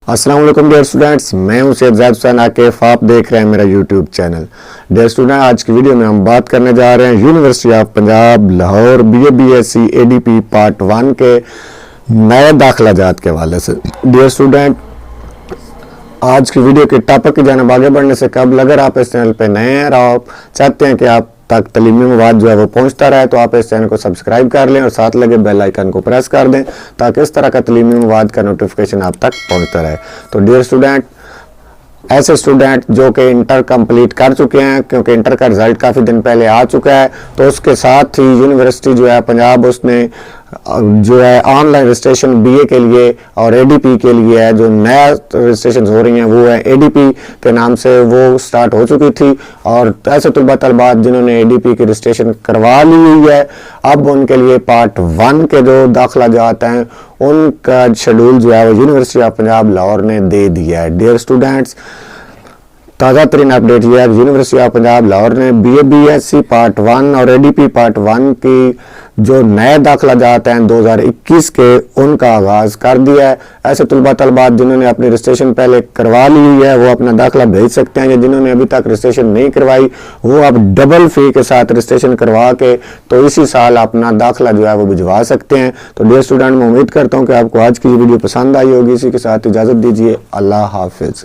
अस्सलाम वालेकुम dear students, मैं हूं सैयद ज़ैद हुसैन आकिफ। आप देख रहे हैं मेरा यूट्यूब चैनल। डियर स्टूडेंट, आज की वीडियो में हम बात करने जा रहे हैं university of Punjab Lahore BA BSc ADP part 1 के नए दाखिला जात के हवाले से। डियर स्टूडेंट, आज की वीडियो के टॉपिक की जानब आगे बढ़ने से कबल अगर आप इस चैनल पर नए हैं और आप चाहते हैं कि आप तक तलीमी मवाद जो है वो पहुंचता रहे तो आप इस चैनल को सब्सक्राइब कर लें और साथ लगे बेल आइकन को प्रेस कर दें ताकि इस तरह का तलीमी मवाद का नोटिफिकेशन आप तक पहुंचता रहे। तो डियर स्टूडेंट, ऐसे स्टूडेंट जो कि इंटर कंप्लीट कर चुके हैं, क्योंकि इंटर का रिजल्ट काफ़ी दिन पहले आ चुका है, तो उसके साथ ही यूनिवर्सिटी जो है पंजाब उसने जो है ऑनलाइन रजिस्ट्रेशन BA के लिए और ADP के लिए है, जो नया रजिस्ट्रेशन हो रही हैं वो है ADP के नाम से, वो स्टार्ट हो चुकी थी। और ऐसे तलबा तलबात जिन्होंने ADP की रजिस्ट्रेशन करवा ली हुई है, अब उनके लिए पार्ट 1 के जो दाखिला जाते हैं उनका शेड्यूल जो है वो यूनिवर्सिटी ऑफ पंजाब लाहौर ने दे दिया है। डियर स्टूडेंट्स, ताज़ा तरीन अपडेट ये है, यूनिवर्सिटी ऑफ पंजाब लाहौर ने BA BSc पार्ट 1 और ADP पार्ट 1 की जो नए दाखिला जाते हैं 2021 के, उनका आगाज़ कर दिया है। ऐसे तलबा तलबात जिन्होंने अपनी रजिस्ट्रेशन पहले करवा ली हुई है वो अपना दाखिला भेज सकते हैं, या जिन्होंने अभी तक रजिस्ट्रेशन नहीं करवाई वो अब डबल फ़ी के साथ रजिस्ट्रेशन करवा के तो इसी साल अपना दाखिला जो है वो भिजवा सकते हैं। तो डियर स्टूडेंट, मैं उम्मीद करता हूँ कि आपको आज की वीडियो पसंद आई होगी। इसी के साथ इजाज़त दीजिए। अल्लाह हाफिज़।